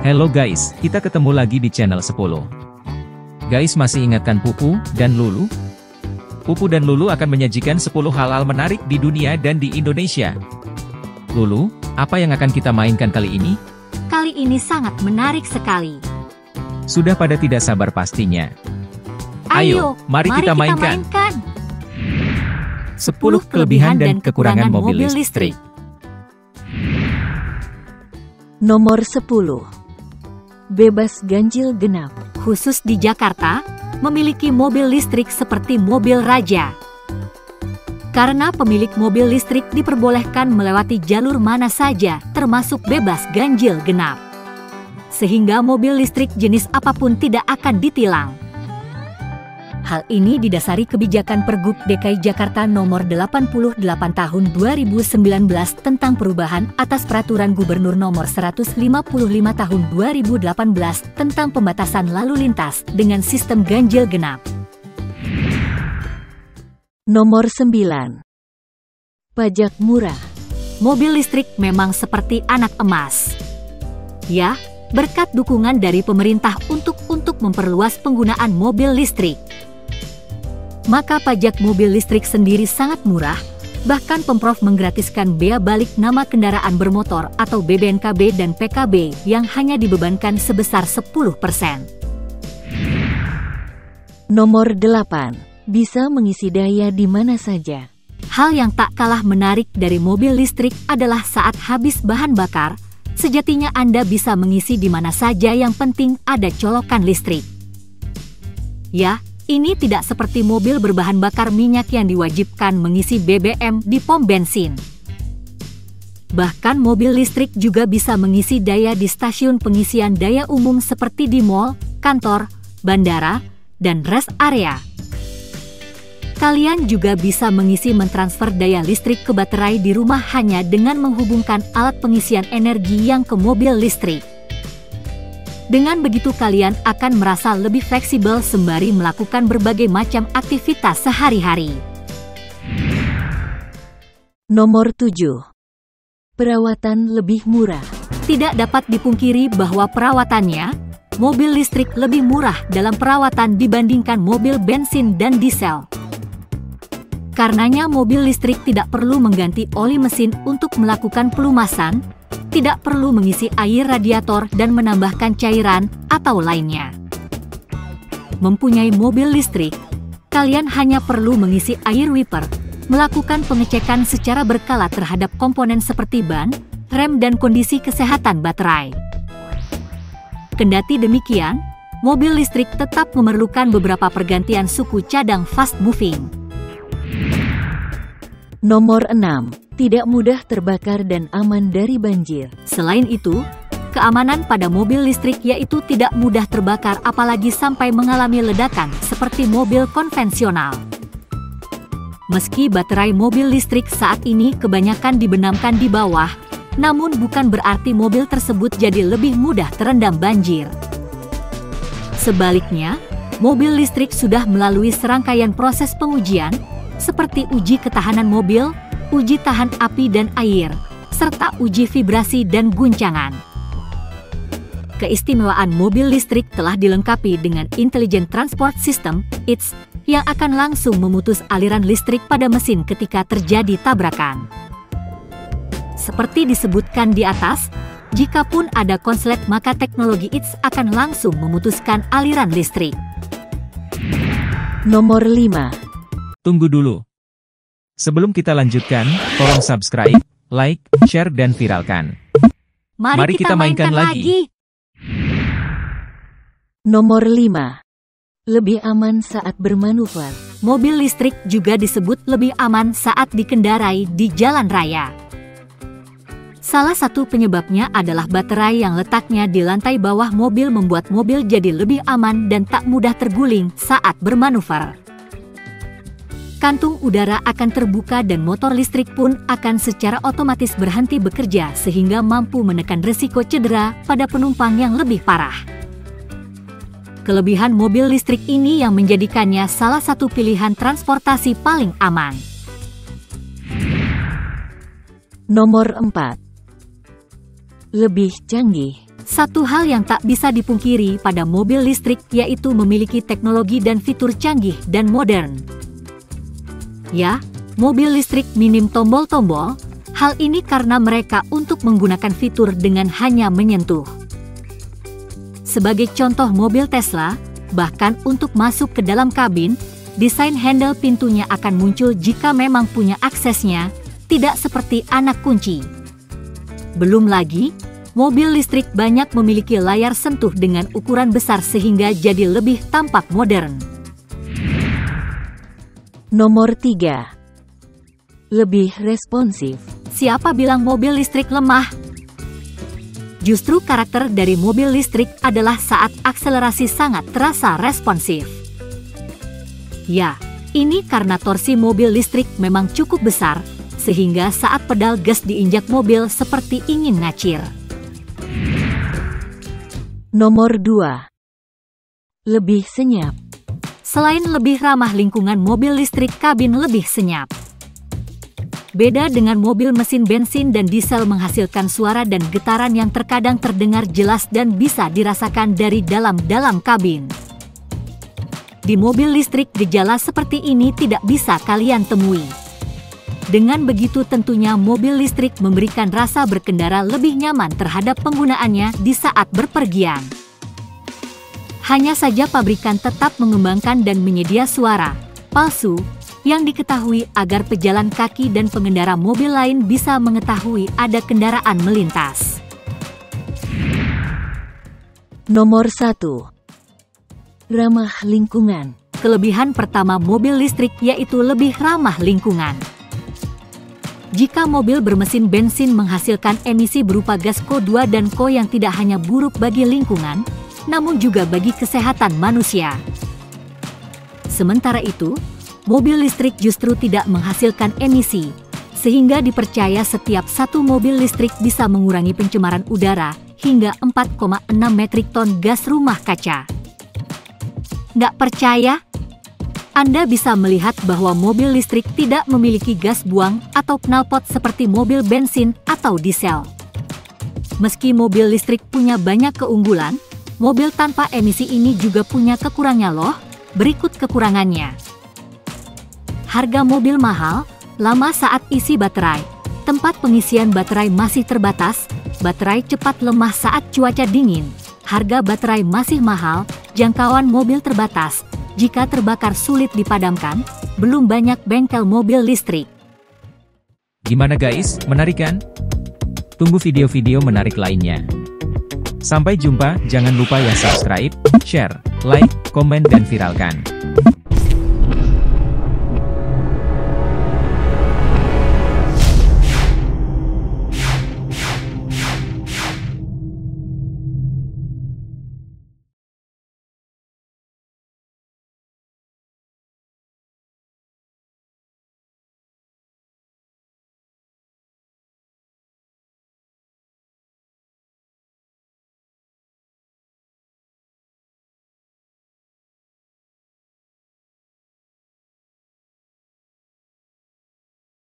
Hello guys, kita ketemu lagi di channel 10. Guys, masih ingatkan Pupu dan Lulu? Pupu dan Lulu akan menyajikan 10 hal-hal menarik di dunia dan di Indonesia. Lulu, apa yang akan kita mainkan kali ini? Kali ini sangat menarik sekali. Sudah pada tidak sabar pastinya. Ayo, mari kita mainkan. 10 kelebihan dan kekurangan mobil listrik. Nomor 10. Bebas ganjil genap. Khusus di Jakarta, memiliki mobil listrik seperti mobil raja. Karena pemilik mobil listrik diperbolehkan melewati jalur mana saja, termasuk bebas ganjil genap. Sehingga mobil listrik jenis apapun tidak akan ditilang. Hal ini didasari kebijakan Pergub DKI Jakarta Nomor 88 Tahun 2019 tentang perubahan atas Peraturan Gubernur Nomor 155 Tahun 2018 tentang pembatasan lalu lintas dengan sistem ganjil genap. Nomor 9. Pajak murah. Mobil listrik memang seperti anak emas. Ya, berkat dukungan dari pemerintah untuk memperluas penggunaan mobil listrik. Maka pajak mobil listrik sendiri sangat murah, bahkan Pemprov menggratiskan bea balik nama kendaraan bermotor atau BBNKB dan PKB yang hanya dibebankan sebesar 10%. Nomor 8. Bisa mengisi daya di mana saja. Hal yang tak kalah menarik dari mobil listrik adalah saat habis bahan bakar, sejatinya Anda bisa mengisi di mana saja, yang penting ada colokan listrik. Ya, ini tidak seperti mobil berbahan bakar minyak yang diwajibkan mengisi BBM di pom bensin. Bahkan mobil listrik juga bisa mengisi daya di stasiun pengisian daya umum seperti di mal, kantor, bandara, dan rest area. Kalian juga bisa mengisi mentransfer daya listrik ke baterai di rumah hanya dengan menghubungkan alat pengisian energi yang ke mobil listrik. Dengan begitu kalian akan merasa lebih fleksibel sembari melakukan berbagai macam aktivitas sehari-hari. Nomor 7. Perawatan lebih murah. Tidak dapat dipungkiri bahwa perawatannya, mobil listrik lebih murah dalam perawatan dibandingkan mobil bensin dan diesel. Karenanya mobil listrik tidak perlu mengganti oli mesin untuk melakukan pelumasan, tidak perlu mengisi air radiator dan menambahkan cairan atau lainnya. Mempunyai mobil listrik, kalian hanya perlu mengisi air wiper, melakukan pengecekan secara berkala terhadap komponen seperti ban, rem dan kondisi kesehatan baterai. Kendati demikian, mobil listrik tetap memerlukan beberapa pergantian suku cadang fast moving. Nomor 6. Tidak mudah terbakar dan aman dari banjir. Selain itu, keamanan pada mobil listrik yaitu tidak mudah terbakar apalagi sampai mengalami ledakan seperti mobil konvensional. Meski baterai mobil listrik saat ini kebanyakan dibenamkan di bawah, namun bukan berarti mobil tersebut jadi lebih mudah terendam banjir. Sebaliknya, mobil listrik sudah melalui serangkaian proses pengujian, seperti uji ketahanan mobil, uji tahan api dan air, serta uji vibrasi dan guncangan. Keistimewaan mobil listrik telah dilengkapi dengan Intelligent Transport System, ITS, yang akan langsung memutus aliran listrik pada mesin ketika terjadi tabrakan. Seperti disebutkan di atas, jikapun ada konslet maka teknologi ITS akan langsung memutuskan aliran listrik. Nomor 5. Tunggu dulu. Sebelum kita lanjutkan, tolong subscribe, like, share, dan viralkan. Mari kita mainkan lagi. Nomor 5. Lebih aman saat bermanuver. Mobil listrik juga disebut lebih aman saat dikendarai di jalan raya. Salah satu penyebabnya adalah baterai yang letaknya di lantai bawah mobil membuat mobil jadi lebih aman dan tak mudah terguling saat bermanuver. Kantung udara akan terbuka dan motor listrik pun akan secara otomatis berhenti bekerja sehingga mampu menekan risiko cedera pada penumpang yang lebih parah. Kelebihan mobil listrik ini yang menjadikannya salah satu pilihan transportasi paling aman. Nomor 4. Lebih canggih. Satu hal yang tak bisa dipungkiri pada mobil listrik yaitu memiliki teknologi dan fitur canggih dan modern. Ya, mobil listrik minim tombol-tombol, hal ini karena mereka untuk menggunakan fitur dengan hanya menyentuh. Sebagai contoh mobil Tesla, bahkan untuk masuk ke dalam kabin, desain handle pintunya akan muncul jika memang punya aksesnya, tidak seperti anak kunci. Belum lagi, mobil listrik banyak memiliki layar sentuh dengan ukuran besar sehingga jadi lebih tampak modern. Nomor 3. Lebih responsif. Siapa bilang mobil listrik lemah? Justru karakter dari mobil listrik adalah saat akselerasi sangat terasa responsif. Ya, ini karena torsi mobil listrik memang cukup besar, sehingga saat pedal gas diinjak mobil seperti ingin ngacir. Nomor 2. Lebih senyap. Selain lebih ramah lingkungan, mobil listrik kabin lebih senyap. Beda dengan mobil mesin bensin dan diesel menghasilkan suara dan getaran yang terkadang terdengar jelas dan bisa dirasakan dari dalam kabin. Di mobil listrik gejala seperti ini tidak bisa kalian temui. Dengan begitu tentunya mobil listrik memberikan rasa berkendara lebih nyaman terhadap penggunaannya di saat berpergian. Hanya saja pabrikan tetap mengembangkan dan menyedia suara palsu yang diketahui agar pejalan kaki dan pengendara mobil lain bisa mengetahui ada kendaraan melintas. Nomor 1. Ramah lingkungan. Kelebihan pertama mobil listrik yaitu lebih ramah lingkungan. Jika mobil bermesin bensin menghasilkan emisi berupa gas CO2 dan CO yang tidak hanya buruk bagi lingkungan, namun juga bagi kesehatan manusia. Sementara itu, mobil listrik justru tidak menghasilkan emisi, sehingga dipercaya setiap satu mobil listrik bisa mengurangi pencemaran udara hingga 4,6 metrik ton gas rumah kaca. Nggak percaya? Anda bisa melihat bahwa mobil listrik tidak memiliki gas buang atau knalpot seperti mobil bensin atau diesel. Meski mobil listrik punya banyak keunggulan, mobil tanpa emisi ini juga punya kekurangannya loh. Berikut kekurangannya. Harga mobil mahal, lama saat isi baterai, tempat pengisian baterai masih terbatas, baterai cepat lemah saat cuaca dingin, harga baterai masih mahal, jangkauan mobil terbatas, jika terbakar sulit dipadamkan, belum banyak bengkel mobil listrik. Gimana guys, menarik kan? Tunggu video-video menarik lainnya. Sampai jumpa, jangan lupa ya subscribe, share, like, komen dan viralkan.